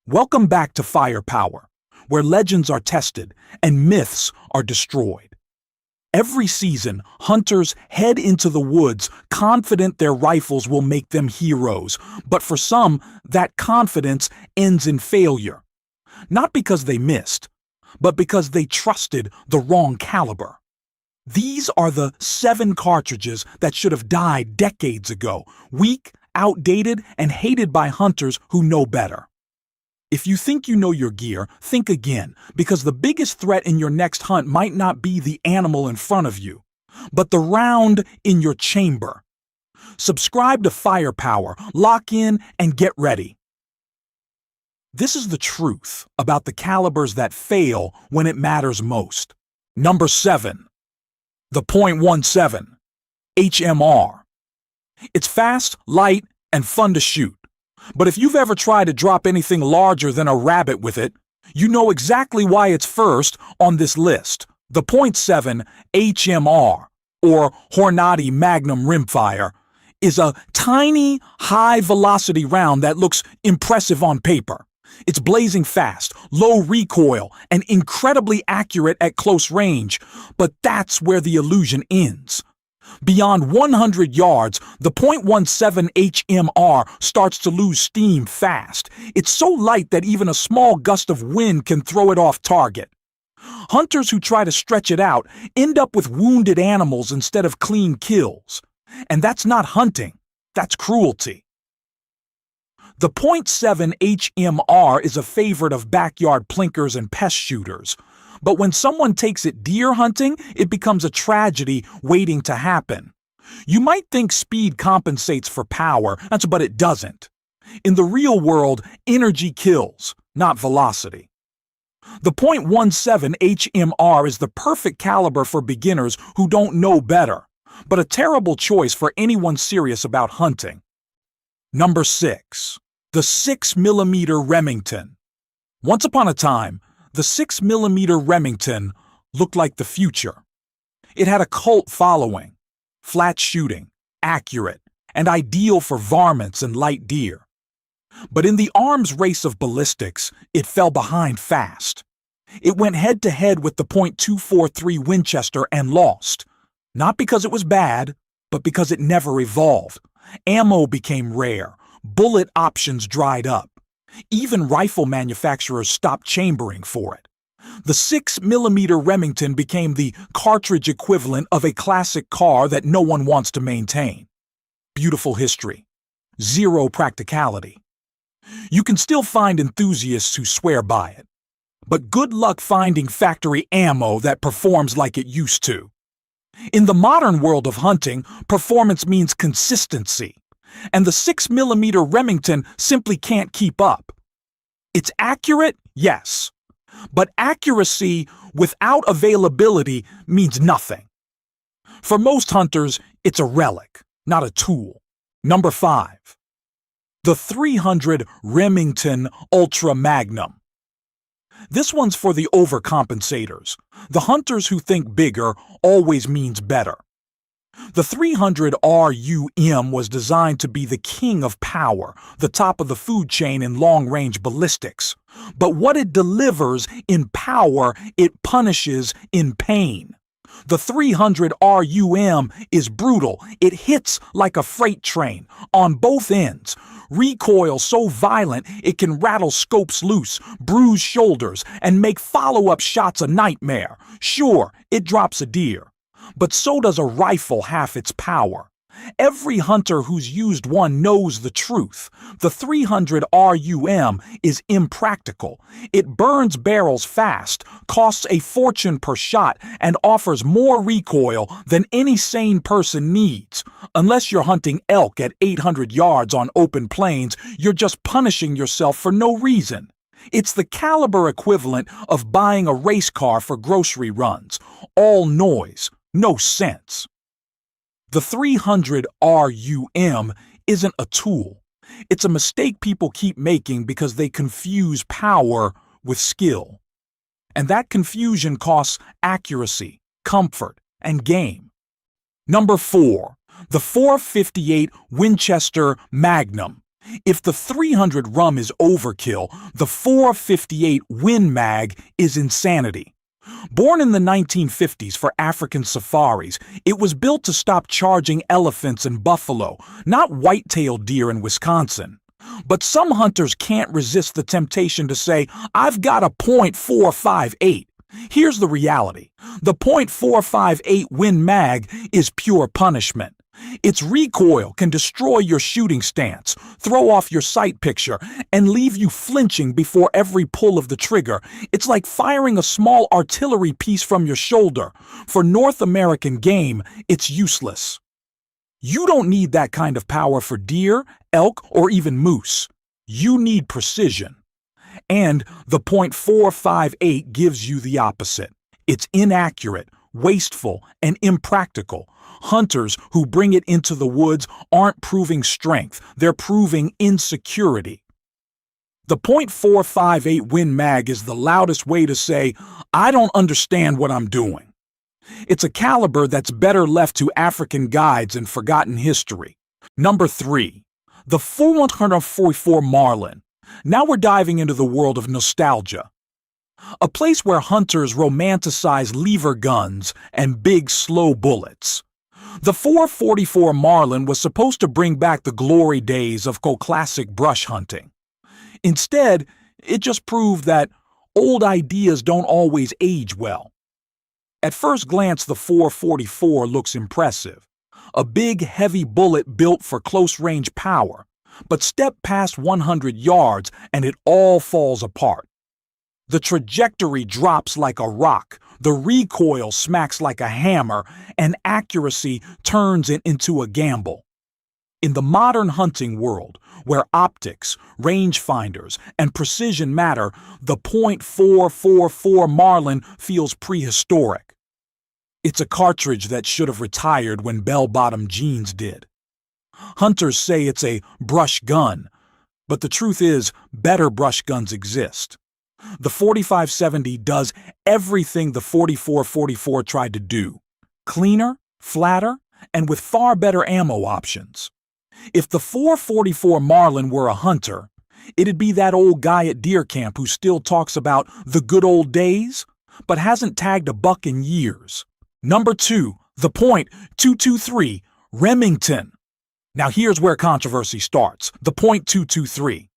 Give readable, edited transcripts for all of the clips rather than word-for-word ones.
Welcome back to Firepower, where legends are tested and myths are destroyed. Every season, hunters head into the woods confident their rifles will make them heroes, but for some, that confidence ends in failure. Not because they missed, but because they trusted the wrong caliber. These are the 7 cartridges that should have died decades ago, weak, outdated, and hated by hunters who know better. If you think you know your gear, think again, because the biggest threat in your next hunt might not be the animal in front of you, but the round in your chamber. Subscribe to Firepower, lock in, and get ready. This is the truth about the calibers that fail when it matters most. Number 7. The .17 HMR. It's fast, light, and fun to shoot. But if you've ever tried to drop anything larger than a rabbit with it, you know exactly why it's first on this list. The .7 HMR, or Hornady Magnum rimfire, is a tiny, high-velocity round that looks impressive on paper. It's blazing fast, low recoil, and incredibly accurate at close range, but that's where the illusion ends. Beyond 100 yards, the .17 HMR starts to lose steam fast. It's so light that even a small gust of wind can throw it off target. Hunters who try to stretch it out end up with wounded animals instead of clean kills. And that's not hunting, that's cruelty. The .7 HMR is a favorite of backyard plinkers and pest shooters. But when someone takes it deer hunting, it becomes a tragedy waiting to happen. You might think speed compensates for power, but it doesn't. In the real world, energy kills, not velocity. The .17 HMR is the perfect caliber for beginners who don't know better, but a terrible choice for anyone serious about hunting. Number 6. The 6mm Remington. Once upon a time, the 6mm Remington looked like the future. It had a cult following, flat shooting, accurate, and ideal for varmints and light deer. But in the arms race of ballistics, it fell behind fast. It went head-to-head with the .243 Winchester and lost, not because it was bad, but because it never evolved. Ammo became rare, bullet options dried up. Even rifle manufacturers stopped chambering for it. The 6mm Remington became the cartridge equivalent of a classic car that no one wants to maintain. Beautiful history. Zero practicality. You can still find enthusiasts who swear by it. But good luck finding factory ammo that performs like it used to. In the modern world of hunting, performance means consistency. And the 6mm Remington simply can't keep up. It's accurate, yes, but accuracy without availability means nothing. For most hunters, it's a relic, not a tool. Number 5. The .300 Remington Ultra Magnum. This one's for the overcompensators. The hunters who think bigger always means better. The .300 RUM was designed to be the king of power, the top of the food chain in long-range ballistics. But what it delivers in power, it punishes in pain. The .300 RUM is brutal. It hits like a freight train, on both ends. Recoil so violent it can rattle scopes loose, bruise shoulders, and make follow-up shots a nightmare. Sure, it drops a deer. But so does a rifle half its power. Every hunter who's used one knows the truth. The .300 RUM is impractical. It burns barrels fast, costs a fortune per shot, and offers more recoil than any sane person needs. Unless you're hunting elk at 800 yards on open plains, you're just punishing yourself for no reason. It's the caliber equivalent of buying a race car for grocery runs. All noise. No sense. The .300 RUM isn't a tool. It's a mistake people keep making because they confuse power with skill. And that confusion costs accuracy, comfort, and game. Number 4. The .458 Winchester Magnum. If the 300 rum is overkill, the 458 Win Mag is insanity. Born in the 1950s for African safaris, it was built to stop charging elephants and buffalo, not white-tailed deer in Wisconsin. But some hunters can't resist the temptation to say, "I've got a .458. Here's the reality. The .458 Win Mag is pure punishment. Its recoil can destroy your shooting stance, throw off your sight picture, and leave you flinching before every pull of the trigger. It's like firing a small artillery piece from your shoulder. For North American game, it's useless. You don't need that kind of power for deer, elk, or even moose. You need precision. And the .458 gives you the opposite. It's inaccurate, wasteful, and impractical. Hunters who bring it into the woods aren't proving strength, they're proving insecurity. The .458 Win Mag is the loudest way to say, "I don't understand what I'm doing." It's a caliber that's better left to African guides and forgotten history. Number 3. The 444 Marlin. Now we're diving into the world of nostalgia. A place where hunters romanticize lever guns and big, slow bullets. The 444 Marlin was supposed to bring back the glory days of classic brush hunting. Instead, it just proved that old ideas don't always age well. At first glance, the 444 looks impressive. A big, heavy bullet built for close-range power. But step past 100 yards and it all falls apart. The trajectory drops like a rock, the recoil smacks like a hammer, and accuracy turns it into a gamble. In the modern hunting world, where optics, rangefinders, and precision matter, the .444 Marlin feels prehistoric. It's a cartridge that should have retired when bell-bottom jeans did. Hunters say it's a brush gun, but the truth is, better brush guns exist. The 4570 does everything the 4444 tried to do. Cleaner, flatter, and with far better ammo options. If the 444 Marlin were a hunter, it'd be that old guy at deer camp who still talks about the good old days, but hasn't tagged a buck in years. Number 2, the .223 Remington. Now here's where controversy starts, the .223.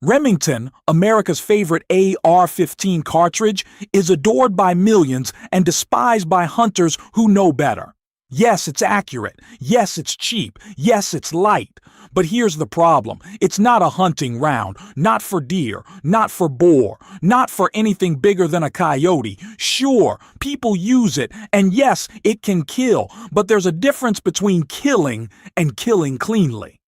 Remington, America's favorite AR-15 cartridge, is adored by millions and despised by hunters who know better. Yes, it's accurate. Yes, it's cheap. Yes, it's light. But here's the problem. It's not a hunting round, not for deer, not for boar, not for anything bigger than a coyote. Sure, people use it, and yes, it can kill, but there's a difference between killing and killing cleanly.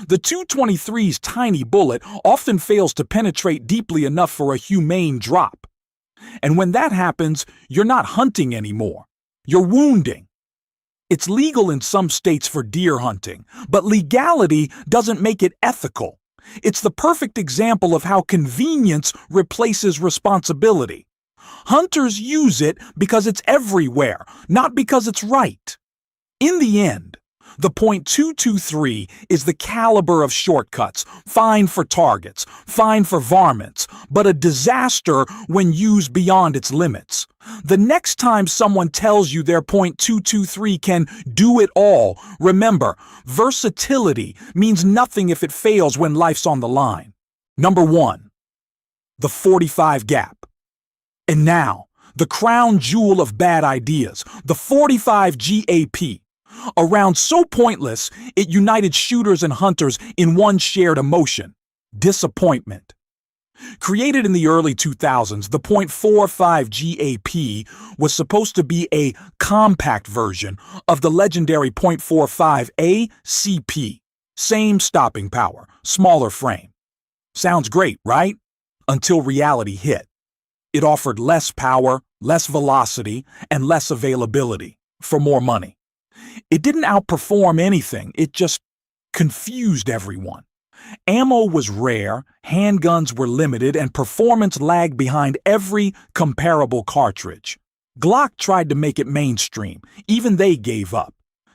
The .223's tiny bullet often fails to penetrate deeply enough for a humane drop. And when that happens, you're not hunting anymore. You're wounding. It's legal in some states for deer hunting, but legality doesn't make it ethical. It's the perfect example of how convenience replaces responsibility. Hunters use it because it's everywhere, not because it's right. In the end, the .223 is the caliber of shortcuts, fine for targets, fine for varmints, but a disaster when used beyond its limits. The next time someone tells you their .223 can do it all, remember, versatility means nothing if it fails when life's on the line. Number 1. The 45 gap. And now, the crown jewel of bad ideas, the 45 GAP. A round so pointless, it united shooters and hunters in one shared emotion: disappointment. Created in the early 2000s, the .45 GAP was supposed to be a compact version of the legendary .45 ACP. Same stopping power, smaller frame. Sounds great, right? Until reality hit. It offered less power, less velocity, and less availability for more money. It didn't outperform anything, it just confused everyone. Ammo was rare, handguns were limited, and performance lagged behind every comparable cartridge. Glock tried to make it mainstream, even they gave up.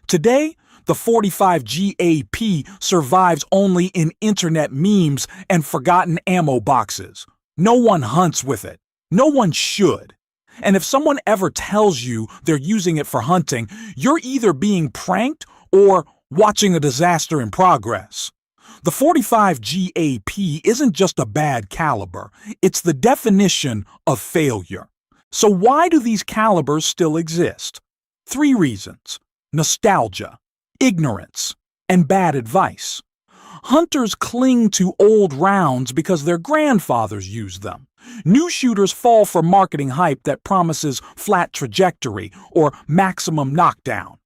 Today, The 45 GAP survives only in internet memes and forgotten ammo boxes. No one hunts with it. No one should. And if someone ever tells you they're using it for hunting, you're either being pranked or watching a disaster in progress. The 45 GAP isn't just a bad caliber, it's the definition of failure. So why do these calibers still exist? 3 reasons: nostalgia, ignorance, and bad advice. Hunters cling to old rounds because their grandfathers used them. New shooters fall for marketing hype that promises flat trajectory or maximum knockdown.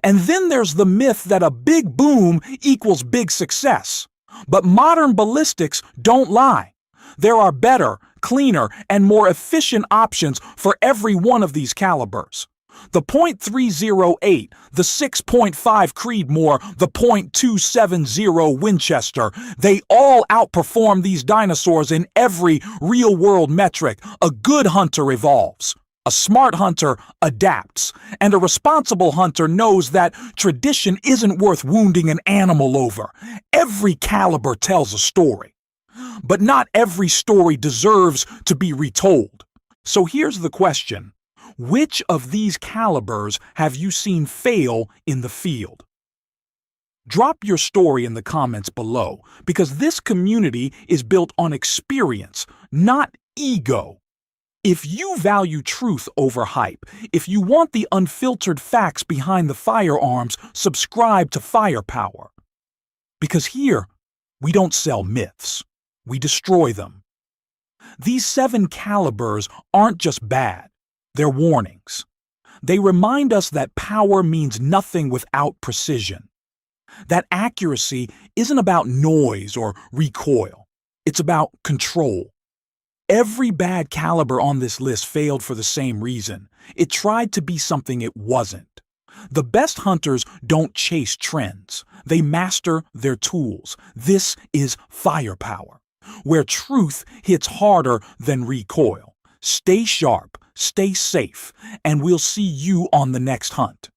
And then there's the myth that a big boom equals big success. But modern ballistics don't lie. There are better, cleaner, and more efficient options for every one of these calibers. The .308, the 6.5 Creedmoor, the .270 Winchester, they all outperform these dinosaurs in every real-world metric. A good hunter evolves. A smart hunter adapts, and a responsible hunter knows that tradition isn't worth wounding an animal over. Every caliber tells a story. But not every story deserves to be retold. So here's the question: which of these calibers have you seen fail in the field? Drop your story in the comments below, because this community is built on experience, not ego. If you value truth over hype, if you want the unfiltered facts behind the firearms, subscribe to Firepower. Because here, we don't sell myths, we destroy them. These 7 calibers aren't just bad, they're warnings. They remind us that power means nothing without precision. That accuracy isn't about noise or recoil, it's about control. Every bad caliber on this list failed for the same reason. It tried to be something it wasn't. The best hunters don't chase trends. They master their tools. This is Firepower, where truth hits harder than recoil. Stay sharp, stay safe, and we'll see you on the next hunt.